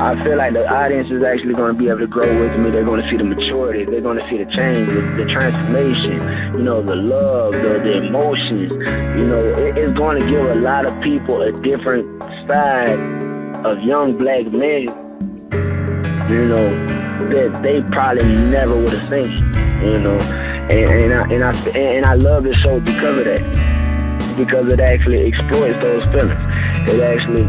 I feel like the audience is actually going to be able to grow with me. They're going to see the maturity. They're going to see the change, the transformation, the love, the emotions. It's going to give a lot of people a different side of young black men, that they probably never would have seen, and I love this show because of that, because it actually exploits those feelings. It actually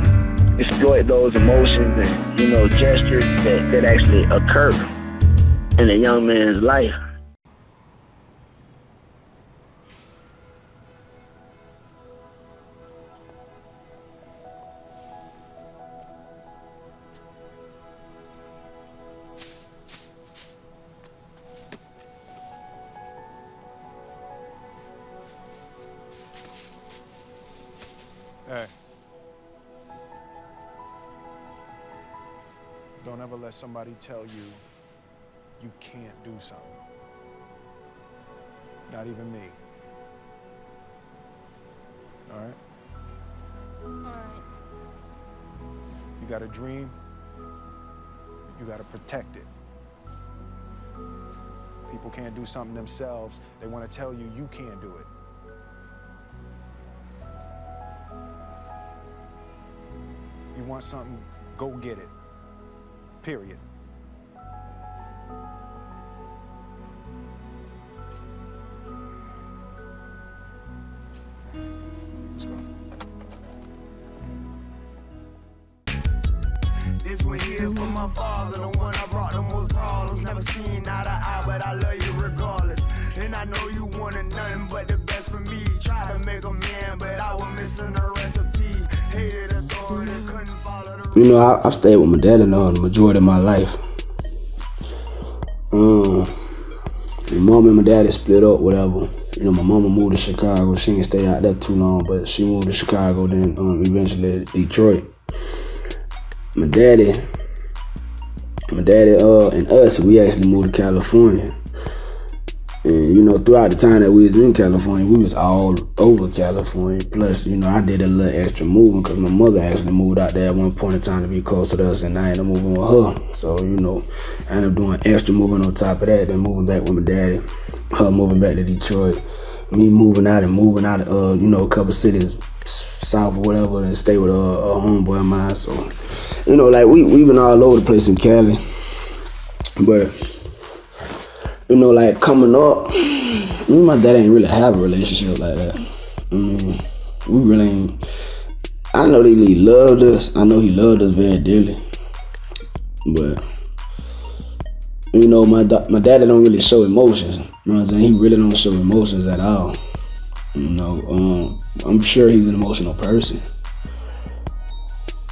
exploits those emotions and gestures that actually occur in a young man's life. Hey. Don't ever let somebody tell you you can't do something. Not even me. All right? All right. You got a dream, you got to protect it. People can't do something themselves. They want to tell you you can't do it. You want something, go get it. Period. Let's go. This one here is for my father, the one I brought the most problems. Never seen eye to eye, but I love you regardless. And I know you wanted nothing but the best for me. Tried to make a man, but I was missing the recipe. Hated authority, couldn't follow the I've stayed with my daddy now the majority of my life. My mom and my daddy split up, whatever. My mama moved to Chicago. She didn't stay out there too long, but she moved to Chicago, then eventually Detroit. My daddy and us, we actually moved to California. And, throughout the time that we was in California, we was all over California. Plus, I did a little extra moving because my mother actually moved out there at one point in time to be close to us, and I ended up moving with her. So, I ended up doing extra moving on top of that, then moving back with my daddy, her moving back to Detroit, me moving out of, a couple cities south or whatever, and stay with a homeboy of mine. So, we been all over the place in Cali. But, coming up, me and my dad ain't really have a relationship like that. We really ain't. I know he loved us. I know he loved us very dearly. But, my daddy don't really show emotions. You know what I'm saying? He really don't show emotions at all. I'm sure he's an emotional person,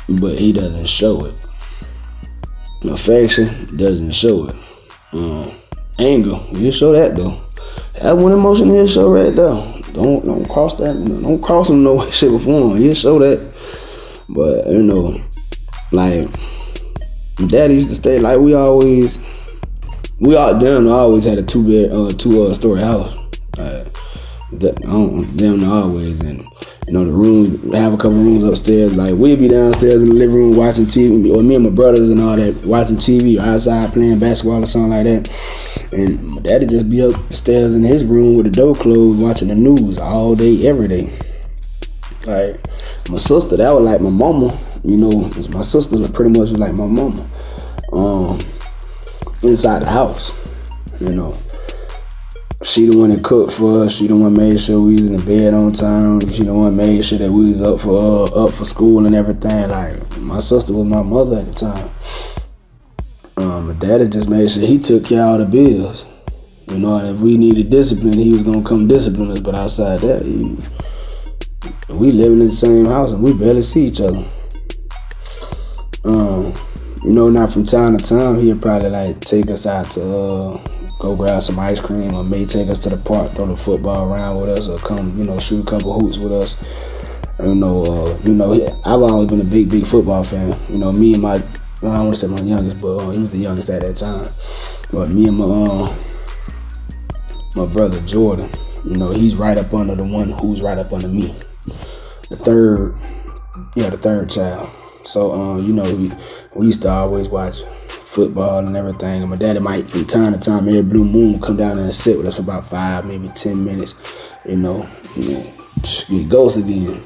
but he doesn't show it. Affection doesn't show it. Anger, he'll show that though. That one emotion he'll show right there. Don't cross that. Don't cross him no way, shape, or form. He'll show that. But my daddy used to stay we always had a two-story house. Always, and the room, we have a couple rooms upstairs. We'd be downstairs in the living room watching TV, or me and my brothers and all that, watching TV or outside playing basketball or something like that. And my daddy just be upstairs in his room with the door closed, watching the news all day, every day. My sister, that was like my mama. My sister pretty much was like my mama. Inside the house, she the one that cooked for us. She the one made sure we was in the bed on time. She the one made sure that we was up for school and everything. My sister was my mother at the time. My daddy just made sure he took care of all the bills. And if we needed discipline, he was gonna come discipline us. But outside that, we living in the same house and we barely see each other. Now from time to time, he'll probably take us out to go grab some ice cream, or may take us to the park, throw the football around with us, or come, shoot a couple hoops with us. I've always been a big football fan. Me and my, I don't want to say my youngest, but he was the youngest at that time. But me and my brother Jordan, he's right up under the one who's right up under me. The third child. So, you know, we used to always watch football and everything. And my daddy might, from time to time, every blue moon, come down there and sit with us for about 5, maybe 10 minutes, you know, and then get ghosts again.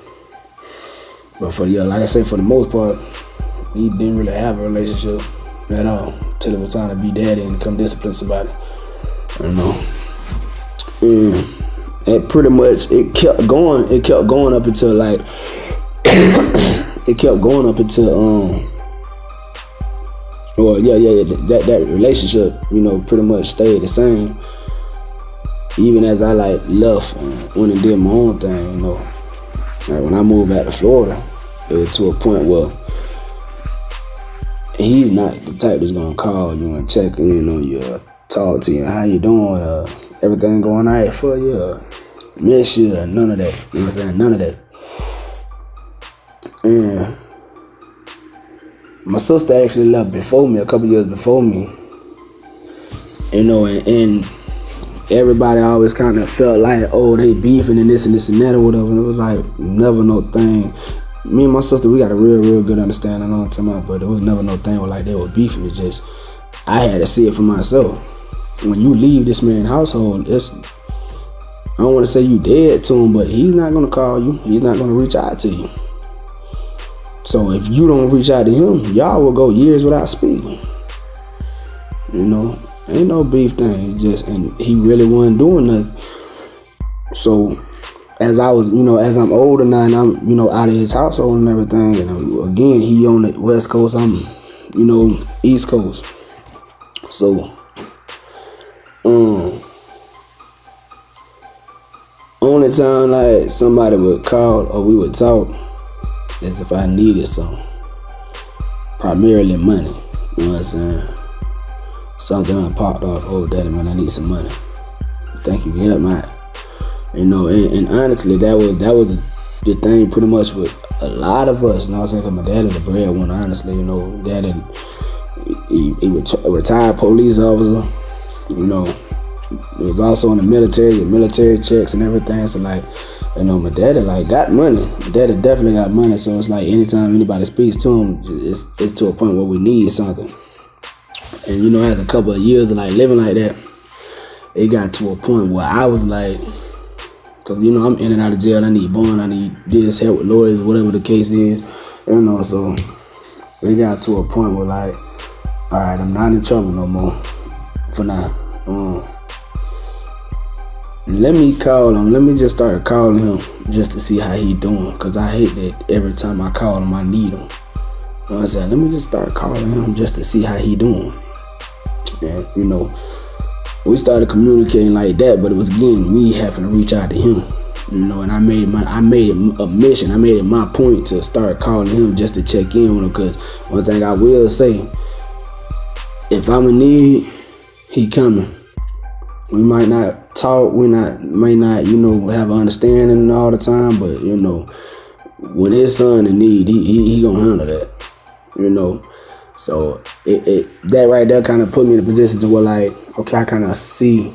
But like I say, for the most part, we didn't really have a relationship at all till it was time to be daddy and come discipline somebody, you know. And it pretty much, it kept going up until like, it kept going up until, that relationship, you know, pretty much stayed the same. Even as I like left and went and did my own thing, you know. Like when I moved back to Florida, it was to a point where he's not the type that's gonna call you and check in on you, talk to you, how you doing, everything going all right for you, miss you, none of that. You know what I'm saying? None of that. And my sister actually left before me, a couple years before me. You know, and everybody always kind of felt like, oh, they beefing and this and that or whatever. And it was like never no thing. Me and my sister, we got a real good understanding on time, but it was never no thing where like they were beefing. It's just I had to see it for myself. When you leave this man's household, I don't want to say you dead to him, but he's not gonna call you. He's not gonna reach out to you. So if you don't reach out to him, y'all will go years without speaking. You know, ain't no beef thing. And he really wasn't doing nothing. So as I'm older now and I'm, you know, out of his household and everything, and again, he on the West Coast, I'm, you know, East Coast. So, only time like somebody would call or we would talk is if I needed something. Primarily money. You know what I'm saying? Something done popped off. Oh, daddy, man, I need some money. Thank you. Yeah, man. You know, and honestly, that was the thing pretty much with a lot of us. You know what I'm saying? Because my daddy the breadwinner, honestly. You know, daddy, he was a retired police officer. You know, he was also in the military checks and everything. So, like, you know, my daddy, like, got money. My daddy definitely got money. So, it's like anytime anybody speaks to him, it's to a point where we need something. And, you know, after a couple of years of, like, living like that, it got to a point where I was like, because, you know, I'm in and out of jail. I need bond. I need this, help with lawyers, whatever the case is. You know, so it got to a point where, like, all right, I'm not in trouble no more for now. Let me call him. Let me just start calling him just to see how he doing. Because I hate that every time I call him, I need him. You know what I'm saying? Let me just start calling him just to see how he doing. And, you know, we started communicating like that, but it was, again, me having to reach out to him. You know, and I made it a mission. I made it my point to start calling him just to check in with him. Because one thing I will say, if I'm in need, he coming. We might not talk, may not, you know, have an understanding all the time, but, you know, when his son in need, he gonna handle that, you know. So that right there kind of put me in a position to where, like, okay, I kind of see,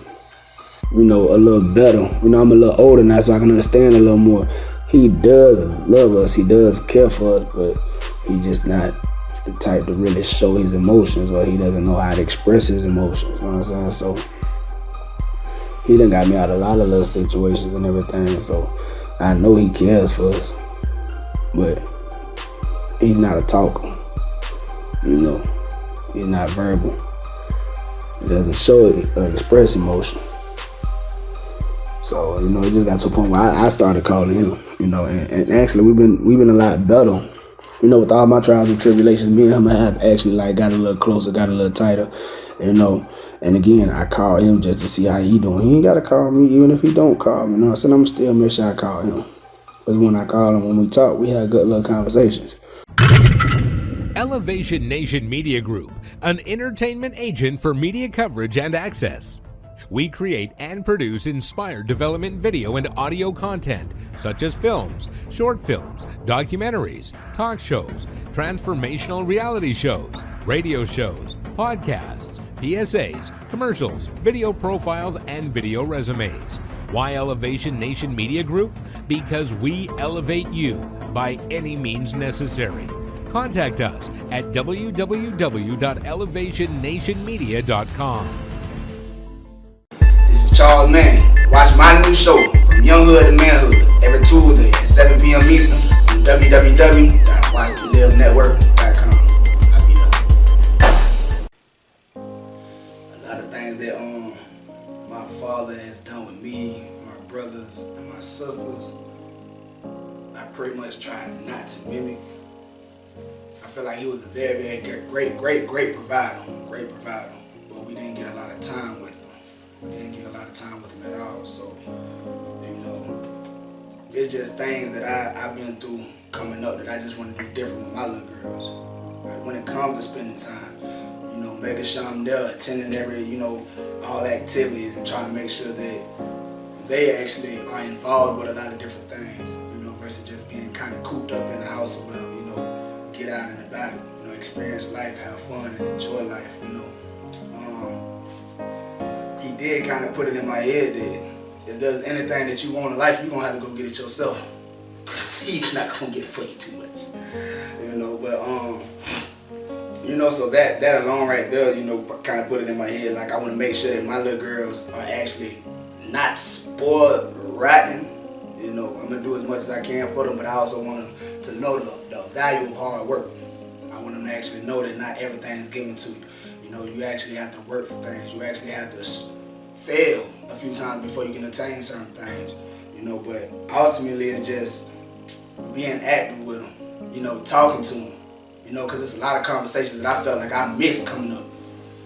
you know, a little better. You know, I'm a little older now, so I can understand a little more. He does love us, he does care for us, but he just not the type to really show his emotions, or he doesn't know how to express his emotions. You know what I'm saying? So he done got me out of a lot of little situations and everything. So I know he cares for us, but he's not a talker. You know, he's not verbal. He doesn't show it or express emotion. So, you know, it just got to a point where I started calling him. You know, and actually we've been a lot better. You know, with all my trials and tribulations, me and him have actually, like, got a little closer, got a little tighter, you know. And again, I call him just to see how he doing. He ain't got to call me, even if he don't call me. You know, so I'm still make sure I call him. Because when I call him, when we talk, we have good little conversations. Elevation Nation Media Group, an entertainment agent for media coverage and access. We create and produce inspired development video and audio content, such as films, short films, documentaries, talk shows, transformational reality shows, radio shows, podcasts, PSAs, commercials, video profiles, and video resumes. Why Elevation Nation Media Group? Because we elevate you by any means necessary. Contact us at www.elevationnationmedia.com. This is Charles Mann. Watch my new show, From YungHood To MannHood, every Tuesday at 7 p.m. Eastern on www.watchtolivenetwork.com. I'll be there. A lot of things that my father has done with me, my brothers, and my sisters, I pretty much tried not to mimic. I feel like he was a very, very great provider. But we didn't get a lot of time with him. At all. So, you know, it's just things that I've been through coming up that I just want to do different with my little girls. Like when it comes to spending time, you know, making sure I'm there, attending every, you know, all activities and trying to make sure that they actually are involved with a lot of different things, you know, versus just being kind of cooped up in the house or whatever, you know, get out and about, you know, experience life, have fun and enjoy life, you know. He did kind of put it in my head that if there's anything that you want in life, you're going to have to go get it yourself. Because he's not going to get it for you too much. You know, but, you know, so that alone right there, you know, kind of put it in my head. Like, I want to make sure that my little girls are actually not spoiled rotten. You know, I'm going to do as much as I can for them, but I also want them to know the value of hard work. I want them to actually know that not everything is given to you. You know, you actually have to work for things. You actually have to fail a few times before you can attain certain things. You know, but ultimately it's just being active with them. You know, talking to them. You know, because it's a lot of conversations that I felt like I missed coming up.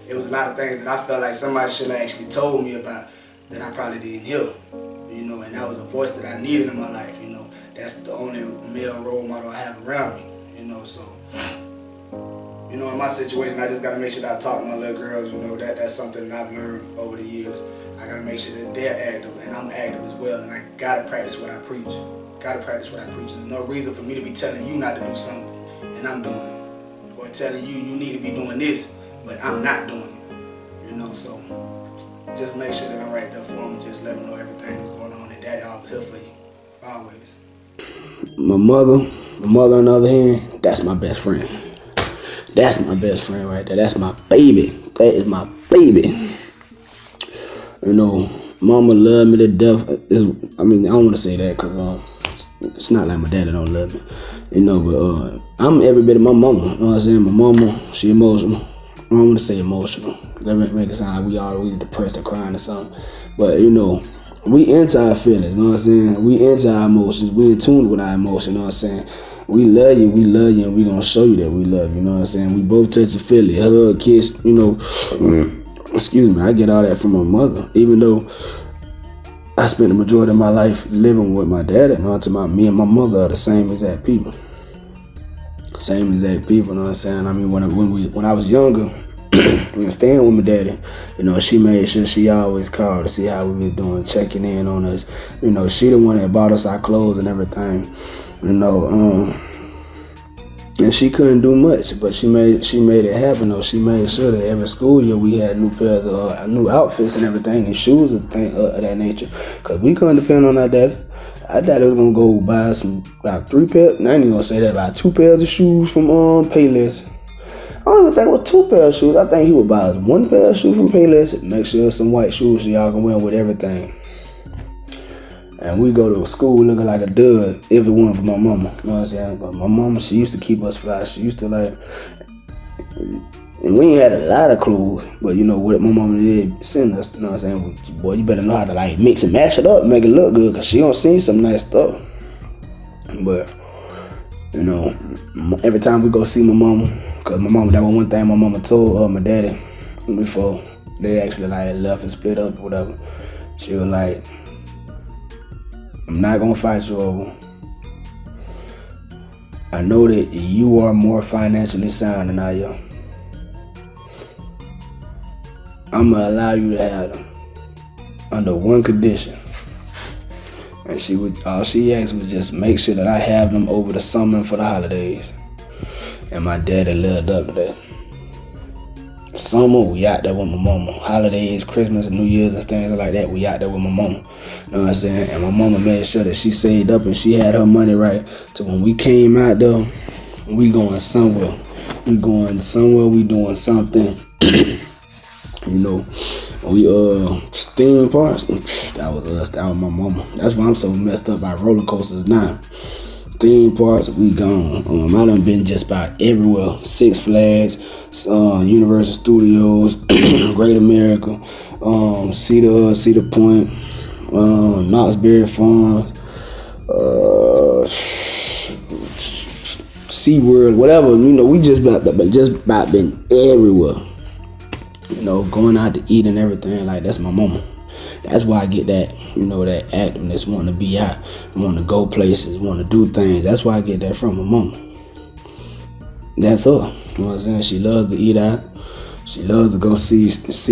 It was a lot of things that I felt like somebody should have actually told me about that I probably didn't hear. You know, and that was a voice that I needed in my life. You know, that's the only male role model I have around me. You know, so. You know, in my situation, I just got to make sure that I talk to my little girls, you know, that's something that I've learned over the years. I got to make sure that they're active and I'm active as well, and I got to practice what I preach. There's no reason for me to be telling you not to do something and I'm doing it. Or telling you need to be doing this, but I'm not doing it. You know, so just make sure that I'm right there for them and just let them know everything that's going on, and Daddy always here for you. Always. My mother on the other hand, that's my best friend. That's my best friend right there. That's my baby. That is my baby. You know, mama loved me to death. I mean, I don't want to say that because it's not like my daddy don't love me. You know, but I'm every bit of my mama. You know what I'm saying? My mama, she emotional. I don't want to say emotional because that make it sound like we always depressed or crying or something. But, you know, we into our feelings. You know what I'm saying? We into our emotions. We in tune with our emotions. You know what I'm saying? We love you, and we gonna show you that we love you, you know what I'm saying? We both touch and feel it, hug, kiss, you know. Excuse me, I get all that from my mother. Even though I spent the majority of my life living with my dad, you know, me and my mother are the same exact people. You know what I'm saying? I mean, when I was younger, and staying with my daddy, you know, she made sure she always called to see how we was doing, checking in on us. You know, she the one that bought us our clothes and everything. You know, and she couldn't do much, but she made it happen though. She made sure that every school year we had new pairs of new outfits and everything, and shoes and things of that nature. Cause we couldn't depend on our daddy. Our daddy was gonna go buy about 3 pairs. I ain't even gonna say that, about 2 pairs of shoes from Payless. I don't even think it was 2 pairs of shoes. I think he would buy us 1 pair of shoes from Payless and make sure some white shoes so y'all can wear with everything. And we go to school looking like a dud if it wasn't for my mama. You know what I'm saying? But my mama, she used to keep us fly. She used to like, and we ain't had a lot of clothes, but you know what my mama did send us, you know what I'm saying? Boy, you better know how to like mix and match it up and make it look good, cause she gonna see some nice stuff. But, you know, every time we go see my mama, cause my mama, that was one thing my mama told my daddy before they actually like left and split up or whatever. She was like, I'm not gonna fight you over. I know that you are more financially sound than I am. I'm gonna allow you to have them under one condition. And all she asked was just make sure that I have them over the summer and for the holidays. And my daddy lived up to that. Summer, we out there with my mama. Holidays, Christmas, and New Year's and things like that, we out there with my mama. You know what I'm saying? And my mama made sure that she saved up and she had her money right. So when we came out there we going somewhere. We going somewhere, we doing something. You know, we theme parks. That was us. That was my mama. That's why I'm so messed up by roller coasters now. Theme parks, we gone. I done been just about everywhere. Six Flags, UniversalStudioz, Great America, Cedar Point, Knoxbury Farms, SeaWorld, whatever. You know, we just about been everywhere. You know, going out to eat and everything. Like, that's my mama. That's why I get that, you know, that activeness, wanting to be out, wanting to go places, wanting to do things. That's why I get that from my mama. That's her. You know what I'm saying? She loves to eat out. She loves to go see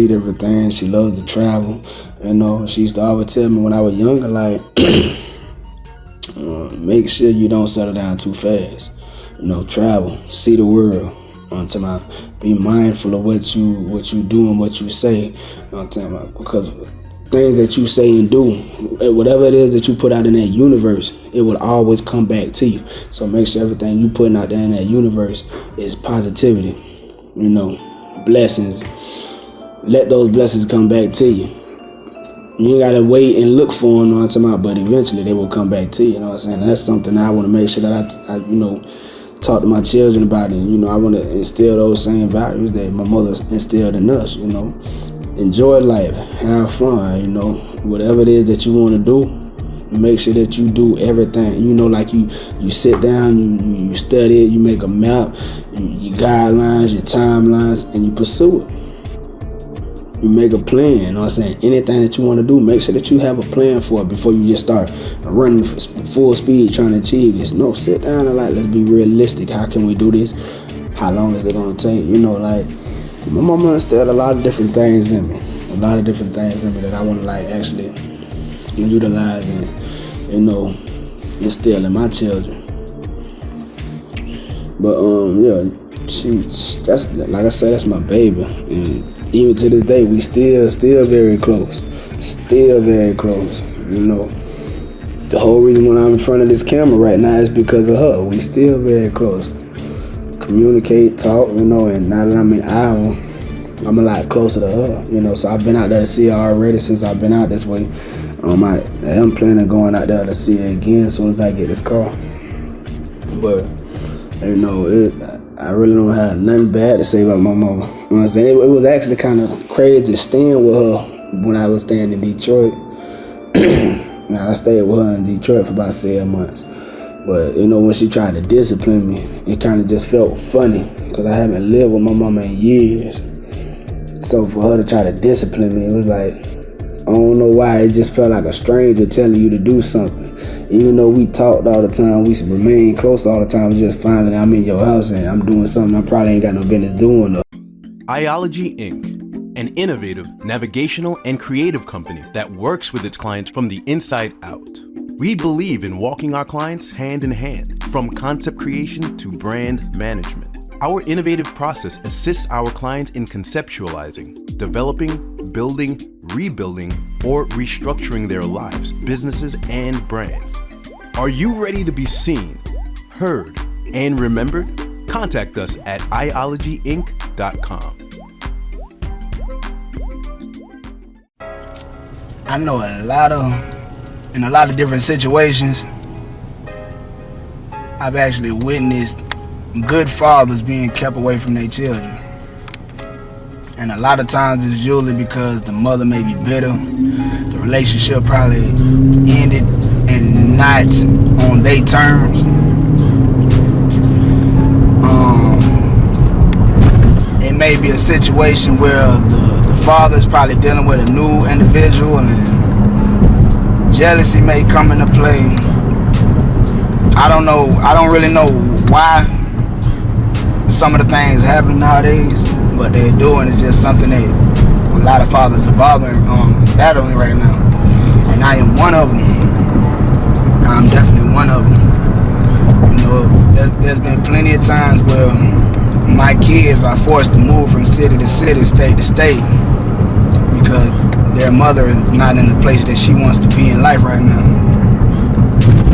different things. She loves to travel. You know, she used to always tell me when I was younger, like, make sure you don't settle down too fast. You know, travel, see the world. Be mindful of what you do and what you say. Because things that you say and do, whatever it is that you put out in that universe, it will always come back to you. So make sure everything you putting out there in that universe is positivity. You know, blessings. Let those blessings come back to you. You ain't gotta wait and look for them, you know what I'm talking about, but eventually they will come back to you. You know what I'm saying? And that's something that I want to make sure that I you know, talk to my children about it. You know, I want to instill those same values that my mother instilled in us. You know, enjoy life, have fun. You know, whatever it is that you want to do, make sure that you do everything. You know, like you sit down, you study it, you make a map, your guidelines, your timelines, and you pursue it. You make a plan. You know what I'm saying? Anything that you want to do, make sure that you have a plan for it before you just start running full speed trying to achieve this. No, sit down and let's be realistic. How can we do this? How long is it gonna take? You know, like, my mama instilled a lot of different things in me. A lot of different things in me that I want to actually utilize and, you know, instill in my children. But yeah, that's, like I said, that's my baby. And even to this day, we still very close. Still very close. You know, the whole reason when I'm in front of this camera right now is because of her. We still very close. Communicate, talk, you know, and now that I'm in Iowa, I'm a lot closer to her, you know. So I've been out there to see her already since I've been out this way. I am planning on going out there to see her again as soon as I get this car. But, you know, I really don't have nothing bad to say about my mama. You know what I'm saying? It was actually kind of crazy staying with her when I was staying in Detroit. Now, I stayed with her in Detroit for about 7 months. But, you know, when she tried to discipline me, it kind of just felt funny because I haven't lived with my mama in years. So for her to try to discipline me, it was like, I don't know why, it just felt like a stranger telling you to do something. Even though we talked all the time, we remained close all the time, just finally I'm in your house and I'm doing something I probably ain't got no business doing. YungHood Inc., an innovative, navigational, and creative company that works with its clients from the inside out. We believe in walking our clients hand in hand, from concept creation to brand management. Our innovative process assists our clients in conceptualizing, developing, building, rebuilding, or restructuring their lives, businesses, and brands. Are you ready to be seen, heard, and remembered? Contact us at YungHoodInc.com. I know in a lot of different situations, I've actually witnessed good fathers being kept away from their children. And a lot of times it's usually because the mother may be bitter, the relationship probably ended and not on their terms. It may be a situation where the father is probably dealing with a new individual and jealousy may come into play. I don't really know why some of the things happen nowadays, but they're doing is just something that a lot of fathers are battling right now. And I am one of them. I'm definitely one of them. You know, there's been plenty of times where my kids are forced to move from city to city, state to state, because their mother is not in the place that she wants to be in life right now.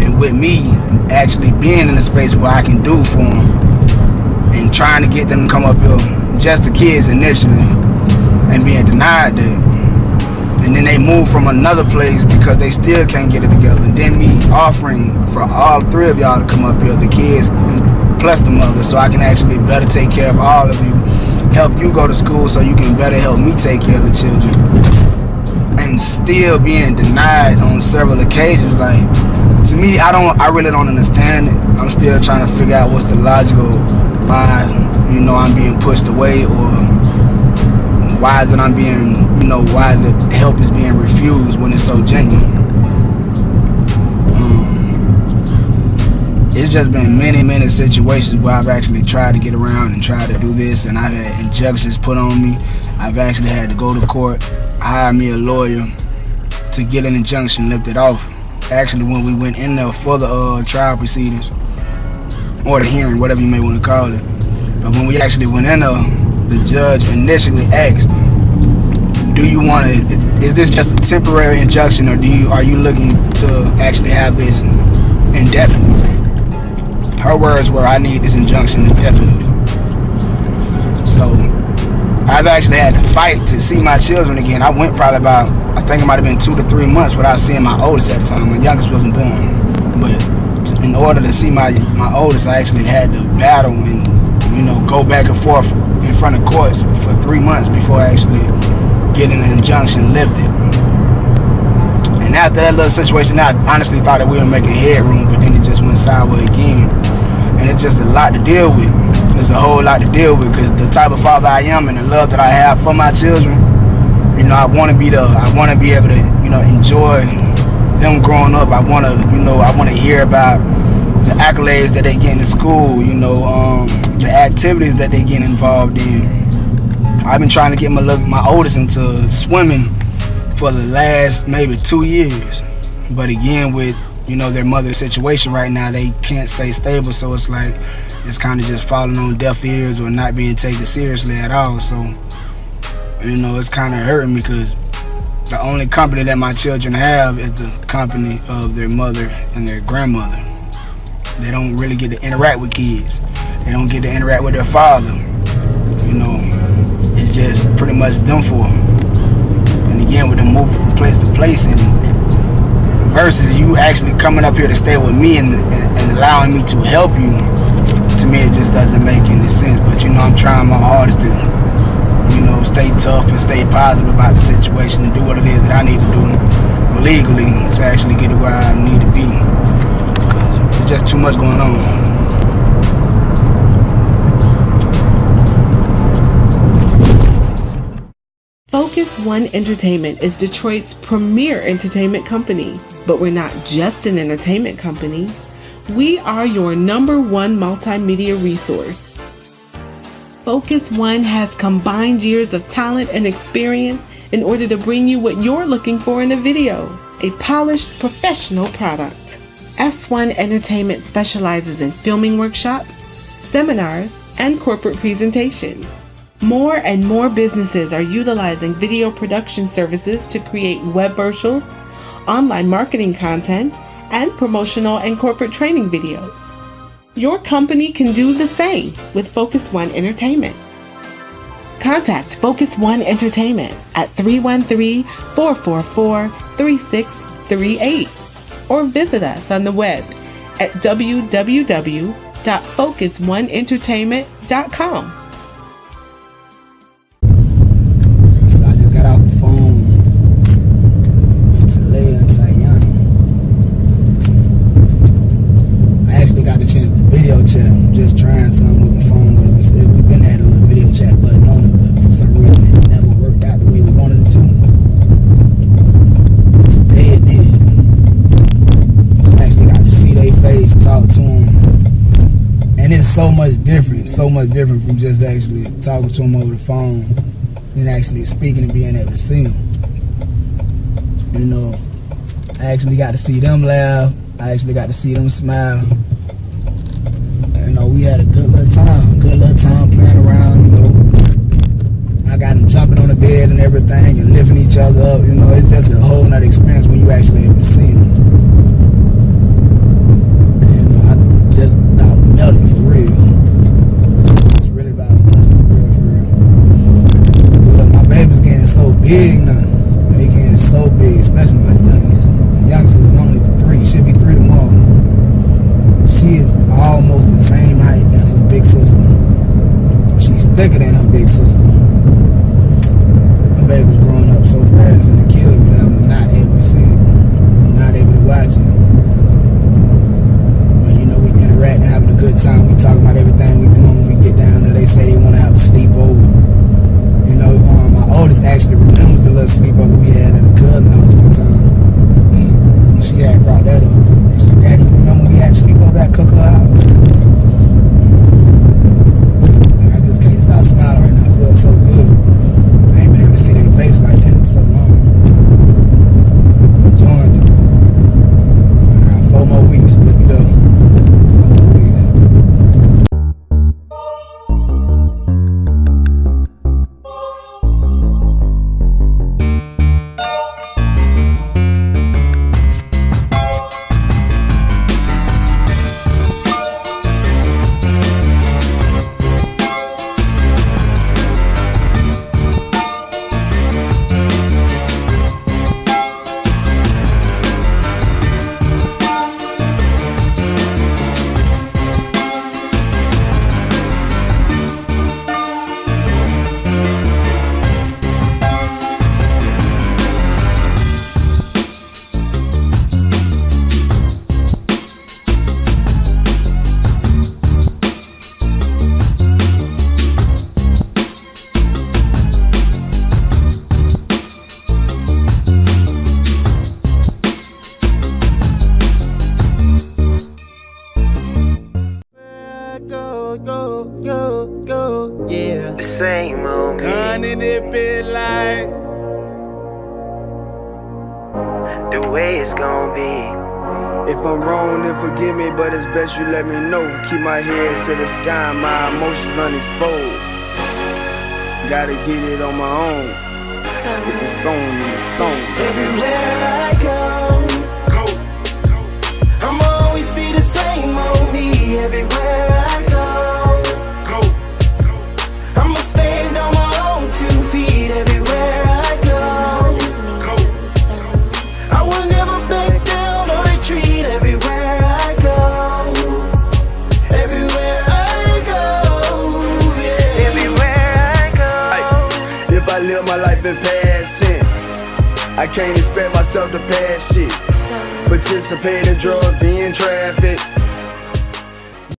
And with me actually being in a space where I can do for them and trying to get them to come up here, just the kids initially, and being denied that. And then they move from another place because they still can't get it together. And then me offering for all three of y'all to come up here, the kids and plus the mother, so I can actually better take care of all of you, help you go to school so you can better help me take care of the children. And still being denied on several occasions, like, to me, I really don't understand it. I'm still trying to figure out what's the logical why, you know, I'm being pushed away, or why is it I'm being, you know, why is it help is being refused when it's so genuine. It's just been many situations where I've actually tried to get around and tried to do this, and I've had injunctions put on me. I've actually had to go to court, hire me a lawyer to get an injunction lifted off. Actually, when we went in there for the trial proceedings, or the hearing, whatever you may want to call it. But when we actually went in there, the judge initially asked, do you want to, is this just a temporary injunction, or are you looking to actually have this indefinitely? Her words were, I need this injunction indefinitely. So I've actually had to fight to see my children again. I went probably about, I think it might have been 2 to 3 months without seeing my oldest at the time. My youngest wasn't born. But in order to see my oldest, I actually had to battle and, you know, go back and forth in front of courts for 3 months before actually getting an injunction lifted. And after that little situation, I honestly thought that we were making headroom, but then it just went sideways again. And it's just a lot to deal with. It's a whole lot to deal with, because the type of father I am and the love that I have for my children, you know, I want to be able to, you know, enjoy them growing up. I want to, you know, I want to hear about the accolades that they get in school, you know, the activities that they get involved in. I've been trying to get my oldest into swimming for the last maybe 2 years. But again, with, you know, their mother's situation right now, they can't stay stable, so it's like it's kind of just falling on deaf ears or not being taken seriously at all. So, you know, it's kind of hurting me, because the only company that my children have is the company of their mother and their grandmother. They don't really get to interact with kids. They don't get to interact with their father. You know, it's just pretty much them for them. And again, with them moving from place to place, and versus you actually coming up here to stay with me and allowing me to help you, to me it just doesn't make any sense. But you know, I'm trying my hardest to, you know, stay tough and stay positive about the situation and do what it is that I need to do legally to actually get it where I need to be, because there's just too much going on. Focus One Entertainment is Detroit's premier entertainment company, but we're not just an entertainment company. We are your #1 multimedia resource. Focus One has combined years of talent and experience in order to bring you what you're looking for in a video, a polished professional product. F1 Entertainment specializes in filming workshops, seminars, and corporate presentations. More and more businesses are utilizing video production services to create web virtuals, online marketing content, and promotional and corporate training videos. Your company can do the same with Focus One Entertainment. Contact Focus One Entertainment at 313-444-3638 or visit us on the web at www.focusoneEntertainment.com. Just trying something with my phone, but we've been had a little video chat button on it, but for some reason it never worked out the way we wanted it to. Today it did. So I actually got to see their face, talk to them, and it's so much different from just actually talking to them over the phone than actually speaking and being able to see them. You know, I actually got to see them laugh. I actually got to see them smile. You know, we had a good little time playing around, you know. I got them jumping on the bed and everything and lifting each other up, you know. It's just a whole nother experience when you actually able to see them. sister. My baby was growing up so fast and it killed me that I'm not able to see it. I'm not able to watch it. But you know, we interacting, having a good time. We talking about everything we doing when we get down there. They say they want to have a sleepover. You know, my oldest actually remembers the little sleepover we had at a cousin house one time. And she had brought that up. She said, Daddy, remember we had a sleepover at Cocoa House? Like, I just can't stop smiling right now. I feel so good. I ain't been able to see their face like that in so long. Join them. I got 4 more weeks. We'll be done. 4 more weeks. Go, yeah. The same old me. Gunning it bit like the way it's gonna be. if I'm wrong, then forgive me, but it's best you let me know. Keep my head to the sky, my emotions unexposed. Gotta get it on my own. If it's on, then it's on. Everywhere I go, I'ma always be the same old me. Everywhere I go, I'ma stand on my own 2 feet. Everywhere I go, I will never back down or retreat. Everywhere I go, everywhere I go, yeah. Everywhere I go. If I live my life in past tense, I can't expect myself to pass shit. Participate in drugs, be in traffic.